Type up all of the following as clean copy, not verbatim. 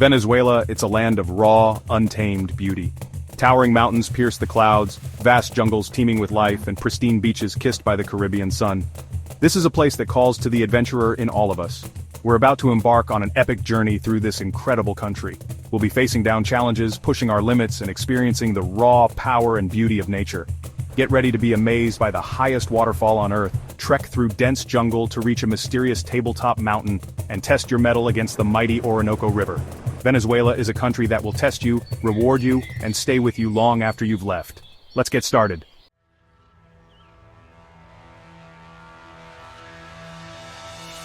Venezuela, it's a land of raw, untamed beauty. Towering mountains pierce the clouds, vast jungles teeming with life, and pristine beaches kissed by the Caribbean sun. This is a place that calls to the adventurer in all of us. We're about to embark on an epic journey through this incredible country. We'll be facing down challenges, pushing our limits, and experiencing the raw power and beauty of nature. Get ready to be amazed by the highest waterfall on Earth, trek through dense jungle to reach a mysterious tabletop mountain, and test your mettle against the mighty Orinoco River. Venezuela is a country that will test you, reward you, and stay with you long after you've left. Let's get started.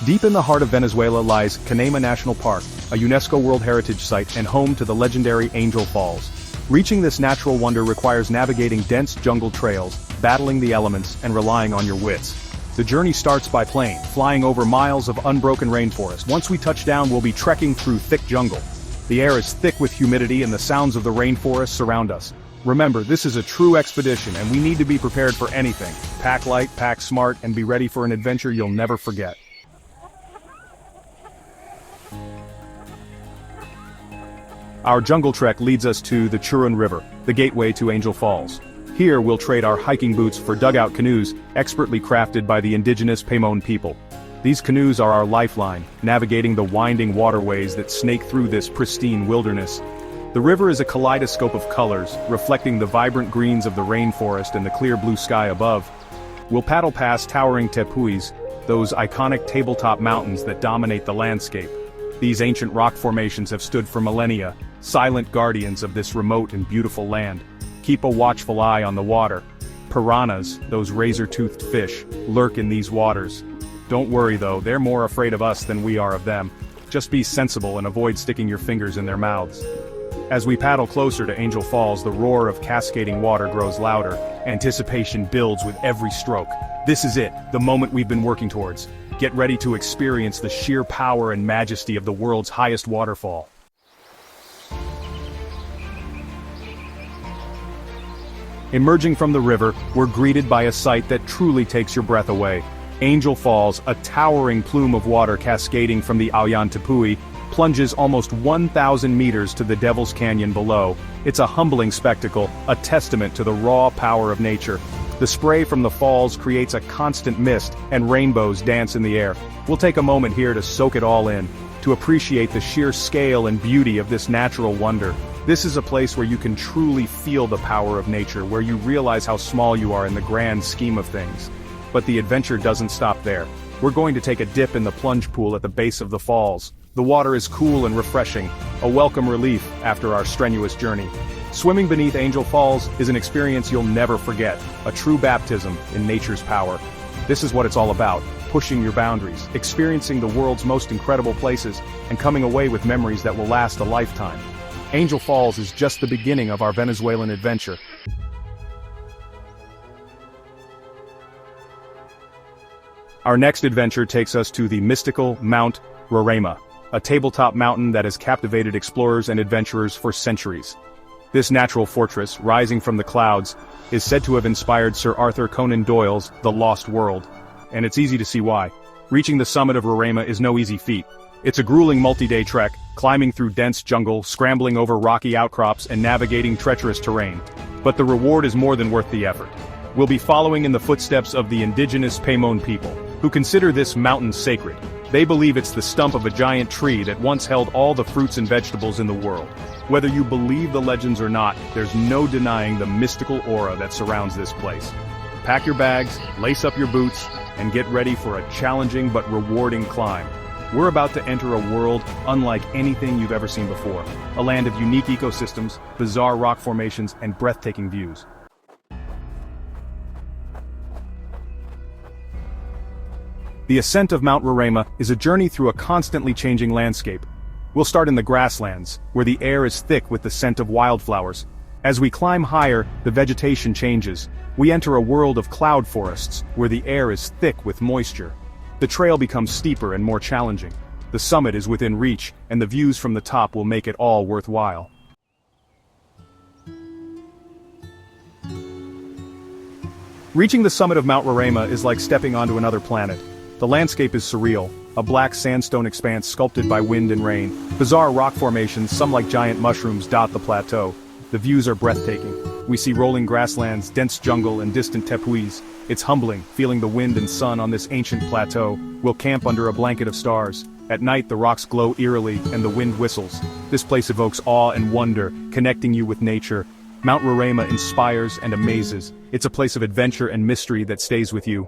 Deep in the heart of Venezuela lies Canema National Park, a UNESCO World Heritage Site and home to the legendary Angel Falls. Reaching this natural wonder requires navigating dense jungle trails, battling the elements, and relying on your wits. The journey starts by plane, flying over miles of unbroken rainforest. Once we touch down, we'll be trekking through thick jungle. The air is thick with humidity and the sounds of the rainforest surround us. Remember, this is a true expedition and we need to be prepared for anything. Pack light, pack smart, and be ready for an adventure you'll never forget. Our jungle trek leads us to the Churun River, the gateway to Angel Falls. Here we'll trade our hiking boots for dugout canoes, expertly crafted by the indigenous Paimon people. These canoes are our lifeline, navigating the winding waterways that snake through this pristine wilderness. The river is a kaleidoscope of colors, reflecting the vibrant greens of the rainforest and the clear blue sky above. We'll paddle past towering tepuis, those iconic tabletop mountains that dominate the landscape. These ancient rock formations have stood for millennia, silent guardians of this remote and beautiful land. Keep a watchful eye on the water. Piranhas, those razor-toothed fish, lurk in these waters. Don't worry though, they're more afraid of us than we are of them. Just be sensible and avoid sticking your fingers in their mouths. As we paddle closer to Angel Falls, the roar of cascading water grows louder. Anticipation builds with every stroke. This is it, the moment we've been working towards. Get ready to experience the sheer power and majesty of the world's highest waterfall. Emerging from the river, we're greeted by a sight that truly takes your breath away. Angel Falls, a towering plume of water cascading from the Auyan Tepui, plunges almost 1,000 meters to the Devil's Canyon below. It's a humbling spectacle, a testament to the raw power of nature. The spray from the falls creates a constant mist, and rainbows dance in the air. We'll take a moment here to soak it all in, to appreciate the sheer scale and beauty of this natural wonder. This is a place where you can truly feel the power of nature, where you realize how small you are in the grand scheme of things. But the adventure doesn't stop there. We're going to take a dip in the plunge pool at the base of the falls. The water is cool and refreshing, a welcome relief after our strenuous journey. Swimming beneath Angel Falls is an experience you'll never forget, a true baptism in nature's power. This is what it's all about, pushing your boundaries, experiencing the world's most incredible places, and coming away with memories that will last a lifetime. Angel Falls is just the beginning of our Venezuelan adventure. Our next adventure takes us to the mystical Mount Roraima, a tabletop mountain that has captivated explorers and adventurers for centuries. This natural fortress, rising from the clouds, is said to have inspired Sir Arthur Conan Doyle's The Lost World. And it's easy to see why. Reaching the summit of Roraima is no easy feat. It's a grueling multi-day trek, climbing through dense jungle, scrambling over rocky outcrops, and navigating treacherous terrain. But the reward is more than worth the effort. We'll be following in the footsteps of the indigenous Paimon people, who consider this mountain sacred. They believe it's the stump of a giant tree that once held all the fruits and vegetables in the world. Whether you believe the legends or not, there's no denying the mystical aura that surrounds this place. Pack your bags, lace up your boots, and get ready for a challenging but rewarding climb. We're about to enter a world unlike anything you've ever seen before. A land of unique ecosystems, bizarre rock formations, and breathtaking views. The ascent of Mount Roraima is a journey through a constantly changing landscape. We'll start in the grasslands, where the air is thick with the scent of wildflowers. As we climb higher, the vegetation changes. We enter a world of cloud forests, where the air is thick with moisture. The trail becomes steeper and more challenging. The summit is within reach, and the views from the top will make it all worthwhile. Reaching the summit of Mount Roraima is like stepping onto another planet. The landscape is surreal, a black sandstone expanse sculpted by wind and rain. Bizarre rock formations, some like giant mushrooms, dot the plateau. The views are breathtaking. We see rolling grasslands, dense jungle, and distant tepuis. It's humbling, feeling the wind and sun on this ancient plateau. We'll camp under a blanket of stars. At night, the rocks glow eerily, and the wind whistles. This place evokes awe and wonder, connecting you with nature. Mount Roraima inspires and amazes. It's a place of adventure and mystery that stays with you.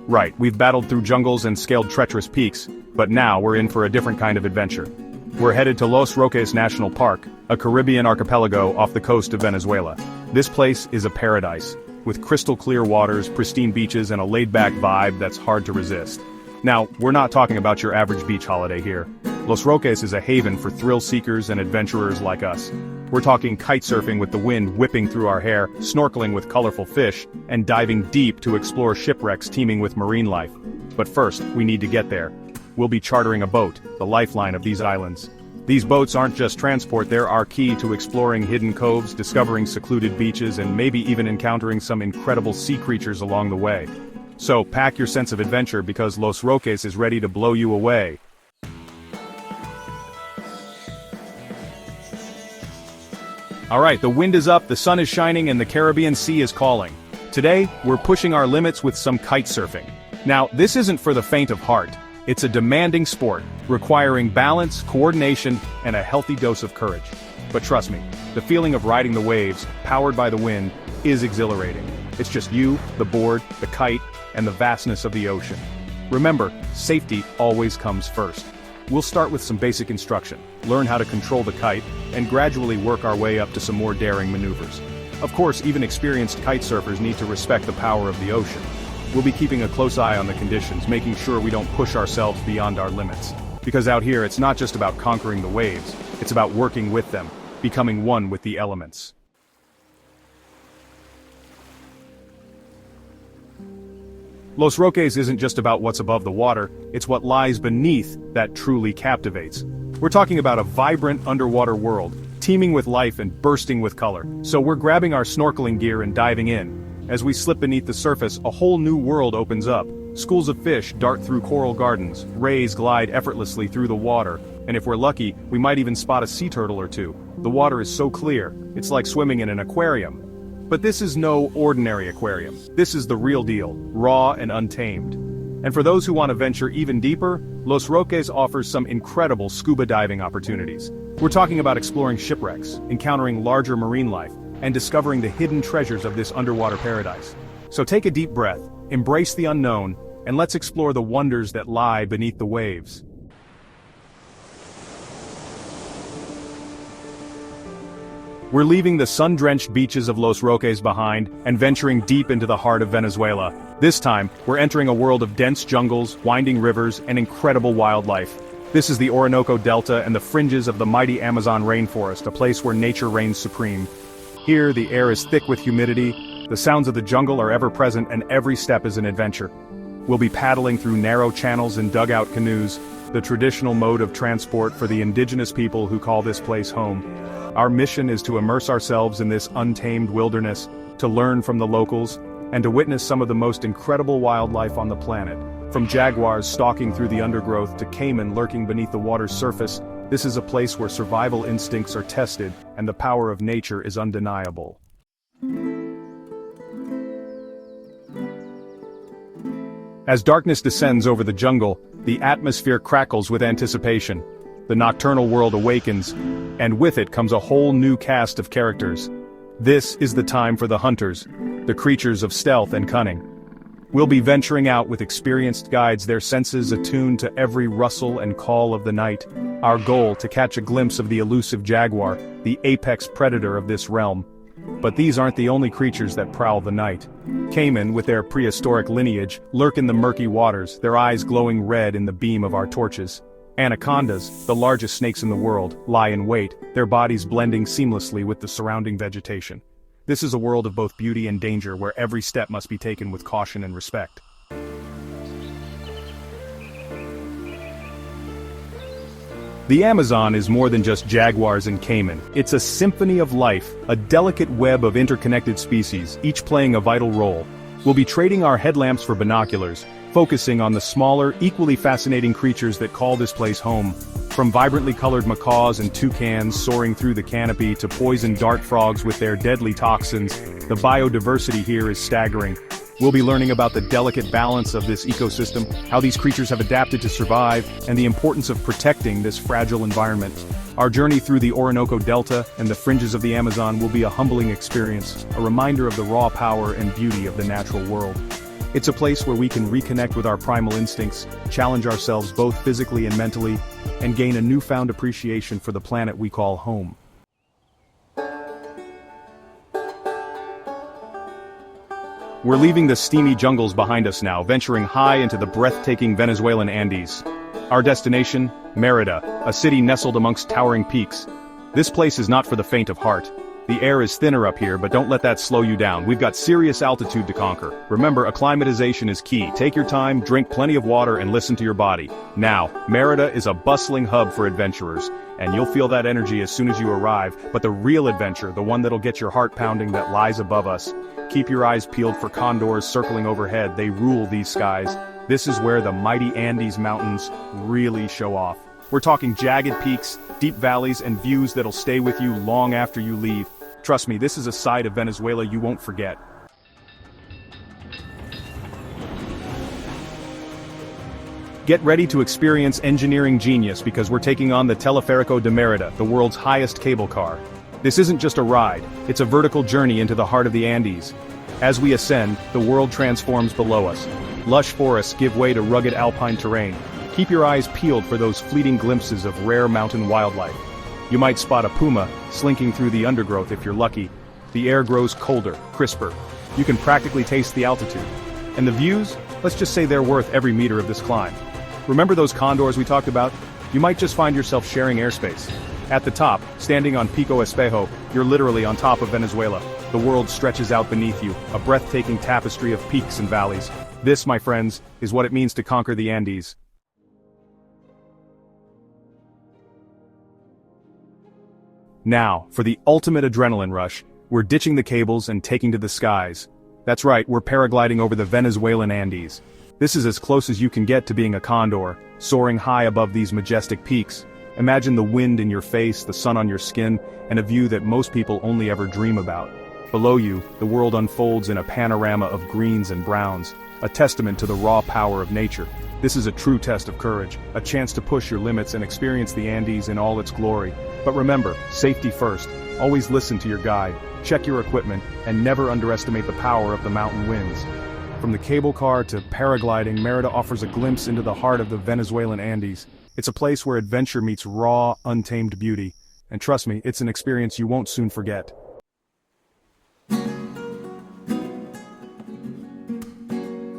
Right, we've battled through jungles and scaled treacherous peaks, but now we're in for a different kind of adventure. We're headed to Los Roques National Park, a Caribbean archipelago off the coast of Venezuela. This place is a paradise, with crystal clear waters, pristine beaches, and a laid-back vibe that's hard to resist. Now, we're not talking about your average beach holiday here. Los Roques is a haven for thrill-seekers and adventurers like us. We're talking kite surfing with the wind whipping through our hair, snorkeling with colorful fish, and diving deep to explore shipwrecks teeming with marine life. But first, we need to get there. We'll be chartering a boat, the lifeline of these islands. These boats aren't just transport, they're our key to exploring hidden coves, discovering secluded beaches, and maybe even encountering some incredible sea creatures along the way. So pack your sense of adventure because Los Roques is ready to blow you away. Alright, the wind is up, the sun is shining, and the Caribbean Sea is calling. Today, we're pushing our limits with some kite surfing. Now, this isn't for the faint of heart. It's a demanding sport, requiring balance, coordination, and a healthy dose of courage. But trust me, the feeling of riding the waves, powered by the wind, is exhilarating. It's just you, the board, the kite, and the vastness of the ocean. Remember, safety always comes first. We'll start with some basic instruction, learn how to control the kite, and gradually work our way up to some more daring maneuvers. Of course, even experienced kite surfers need to respect the power of the ocean. We'll be keeping a close eye on the conditions, making sure we don't push ourselves beyond our limits. Because out here, it's not just about conquering the waves, it's about working with them, becoming one with the elements. Los Roques isn't just about what's above the water, it's what lies beneath that truly captivates. We're talking about a vibrant underwater world, teeming with life and bursting with color. So we're grabbing our snorkeling gear and diving in. As we slip beneath the surface, a whole new world opens up. Schools of fish dart through coral gardens, rays glide effortlessly through the water, and if we're lucky, we might even spot a sea turtle or two. The water is so clear, it's like swimming in an aquarium. But this is no ordinary aquarium. This is the real deal, raw and untamed. And for those who want to venture even deeper, Los Roques offers some incredible scuba diving opportunities. We're talking about exploring shipwrecks, encountering larger marine life, and discovering the hidden treasures of this underwater paradise. So take a deep breath, embrace the unknown, and let's explore the wonders that lie beneath the waves. We're leaving the sun-drenched beaches of Los Roques behind and venturing deep into the heart of Venezuela. This time, we're entering a world of dense jungles, winding rivers, and incredible wildlife. This is the Orinoco Delta and the fringes of the mighty Amazon rainforest, a place where nature reigns supreme. Here, the air is thick with humidity, the sounds of the jungle are ever present, and every step is an adventure. We'll be paddling through narrow channels and dugout canoes, the traditional mode of transport for the indigenous people who call this place home. Our mission is to immerse ourselves in this untamed wilderness, to learn from the locals, and to witness some of the most incredible wildlife on the planet. From jaguars stalking through the undergrowth to caiman lurking beneath the water's surface, this is a place where survival instincts are tested and the power of nature is undeniable. As darkness descends over the jungle, the atmosphere crackles with anticipation. The nocturnal world awakens, and with it comes a whole new cast of characters. This is the time for the hunters, the creatures of stealth and cunning. We'll be venturing out with experienced guides, their senses attuned to every rustle and call of the night. Our goal, to catch a glimpse of the elusive jaguar, the apex predator of this realm. But these aren't the only creatures that prowl the night. Caiman, with their prehistoric lineage, lurk in the murky waters, their eyes glowing red in the beam of our torches. Anacondas, the largest snakes in the world, lie in wait, their bodies blending seamlessly with the surrounding vegetation. This is a world of both beauty and danger where every step must be taken with caution and respect. The Amazon is more than just jaguars and caiman. It's a symphony of life, a delicate web of interconnected species, each playing a vital role. We'll be trading our headlamps for binoculars, focusing on the smaller, equally fascinating creatures that call this place home. From vibrantly colored macaws and toucans soaring through the canopy to poison dart frogs with their deadly toxins, the biodiversity here is staggering. We'll be learning about the delicate balance of this ecosystem, how these creatures have adapted to survive, and the importance of protecting this fragile environment. Our journey through the Orinoco Delta and the fringes of the Amazon will be a humbling experience, a reminder of the raw power and beauty of the natural world. It's a place where we can reconnect with our primal instincts, challenge ourselves both physically and mentally, and gain a newfound appreciation for the planet we call home. We're leaving the steamy jungles behind us now, venturing high into the breathtaking Venezuelan Andes. Our destination, Mérida, a city nestled amongst towering peaks. This place is not for the faint of heart. The air is thinner up here, but don't let that slow you down. We've got serious altitude to conquer. Remember, acclimatization is key. Take your time, drink plenty of water, and listen to your body. Now, Mérida is a bustling hub for adventurers, and you'll feel that energy as soon as you arrive, but the real adventure, the one that'll get your heart pounding, that lies above us. Keep your eyes peeled for condors circling overhead. They rule these skies. This is where the mighty Andes Mountains really show off. We're talking jagged peaks, deep valleys, and views that'll stay with you long after you leave. Trust me, this is a side of Venezuela you won't forget. Get ready to experience engineering genius because we're taking on the Teleférico de Mérida, the world's highest cable car. This isn't just a ride, it's a vertical journey into the heart of the Andes. As we ascend, the world transforms below us. Lush forests give way to rugged alpine terrain. Keep your eyes peeled for those fleeting glimpses of rare mountain wildlife. You might spot a puma slinking through the undergrowth if you're lucky. The air grows colder, crisper. You can practically taste the altitude. And the views? Let's just say they're worth every meter of this climb. Remember those condors we talked about? You might just find yourself sharing airspace. At the top, standing on Pico Espejo, you're literally on top of Venezuela. The world stretches out beneath you, a breathtaking tapestry of peaks and valleys. This, my friends, is what it means to conquer the Andes. Now, for the ultimate adrenaline rush, we're ditching the cables and taking to the skies. That's right, we're paragliding over the Venezuelan Andes. This is as close as you can get to being a condor, soaring high above these majestic peaks. Imagine the wind in your face, the sun on your skin, and a view that most people only ever dream about. Below you, the world unfolds in a panorama of greens and browns, a testament to the raw power of nature. This is a true test of courage, a chance to push your limits and experience the Andes in all its glory. But remember, safety first. Always listen to your guide, check your equipment, and never underestimate the power of the mountain winds. From the cable car to paragliding, Mérida offers a glimpse into the heart of the Venezuelan Andes. It's a place where adventure meets raw, untamed beauty. And trust me, it's an experience you won't soon forget.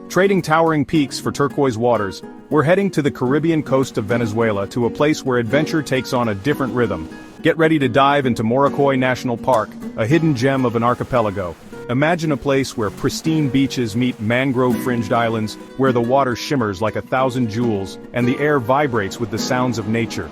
Trading towering peaks for turquoise waters, we're heading to the Caribbean coast of Venezuela to a place where adventure takes on a different rhythm. Get ready to dive into Morocoy National Park, a hidden gem of an archipelago. Imagine a place where pristine beaches meet mangrove-fringed islands, where the water shimmers like 1,000 jewels, and the air vibrates with the sounds of nature.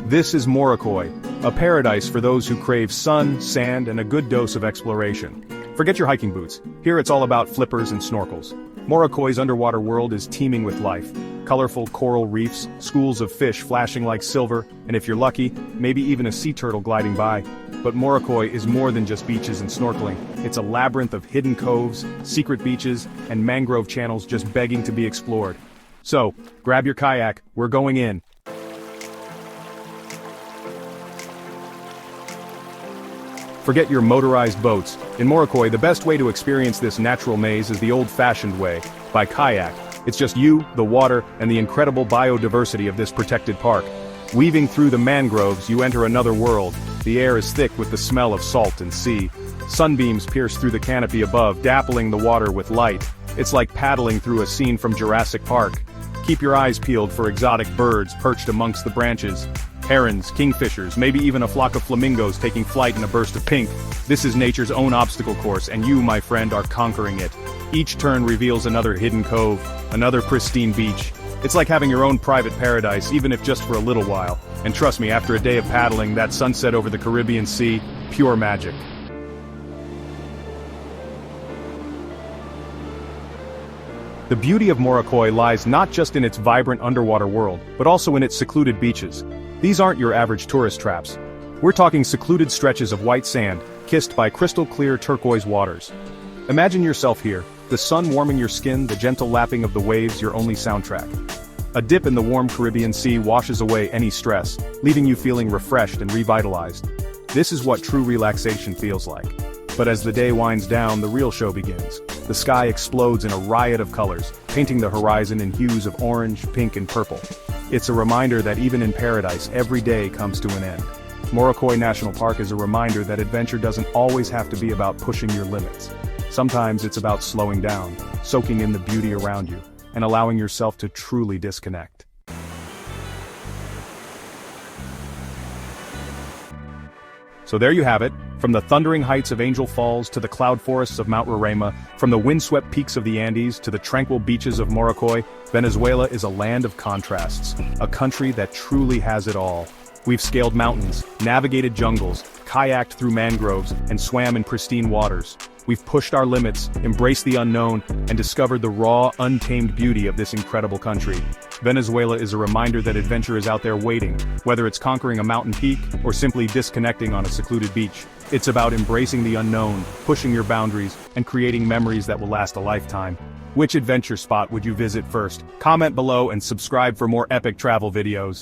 This is Morocoy, a paradise for those who crave sun, sand, and a good dose of exploration. Forget your hiking boots. Here it's all about flippers and snorkels. Morocoy's underwater world is teeming with life. Colorful coral reefs, schools of fish flashing like silver, and if you're lucky, maybe even a sea turtle gliding by. But Morocoy is more than just beaches and snorkeling. It's a labyrinth of hidden coves, secret beaches, and mangrove channels just begging to be explored. So, grab your kayak, we're going in. Forget your motorized boats. In Morocoy, the best way to experience this natural maze is the old-fashioned way, by kayak. It's just you, the water, and the incredible biodiversity of this protected park. Weaving through the mangroves, you enter another world. The air is thick with the smell of salt and sea. Sunbeams pierce through the canopy above, dappling the water with light. It's like paddling through a scene from Jurassic Park. Keep your eyes peeled for exotic birds perched amongst the branches. Herons, kingfishers, maybe even a flock of flamingos taking flight in a burst of pink. This is nature's own obstacle course, and you, my friend, are conquering it. Each turn reveals another hidden cove, another pristine beach. It's like having your own private paradise, even if just for a little while. And trust me, after a day of paddling, that sunset over the Caribbean Sea, pure magic. The beauty of Morocco lies not just in its vibrant underwater world, but also in its secluded beaches. These aren't your average tourist traps. We're talking secluded stretches of white sand, kissed by crystal-clear turquoise waters. Imagine yourself here, the sun warming your skin, the gentle lapping of the waves your only soundtrack. A dip in the warm Caribbean Sea washes away any stress, leaving you feeling refreshed and revitalized. This is what true relaxation feels like. But as the day winds down, the real show begins. The sky explodes in a riot of colors, painting the horizon in hues of orange, pink, and purple. It's a reminder that even in paradise, every day comes to an end. Morocco National Park is a reminder that adventure doesn't always have to be about pushing your limits. Sometimes it's about slowing down, soaking in the beauty around you, and allowing yourself to truly disconnect. So there you have it, from the thundering heights of Angel Falls to the cloud forests of Mount Roraima, from the windswept peaks of the Andes to the tranquil beaches of Morocco, Venezuela is a land of contrasts, a country that truly has it all. We've scaled mountains, navigated jungles, kayaked through mangroves, and swam in pristine waters. We've pushed our limits, embraced the unknown, and discovered the raw, untamed beauty of this incredible country. Venezuela is a reminder that adventure is out there waiting, whether it's conquering a mountain peak or simply disconnecting on a secluded beach. It's about embracing the unknown, pushing your boundaries, and creating memories that will last a lifetime. Which adventure spot would you visit first? Comment below and subscribe for more epic travel videos.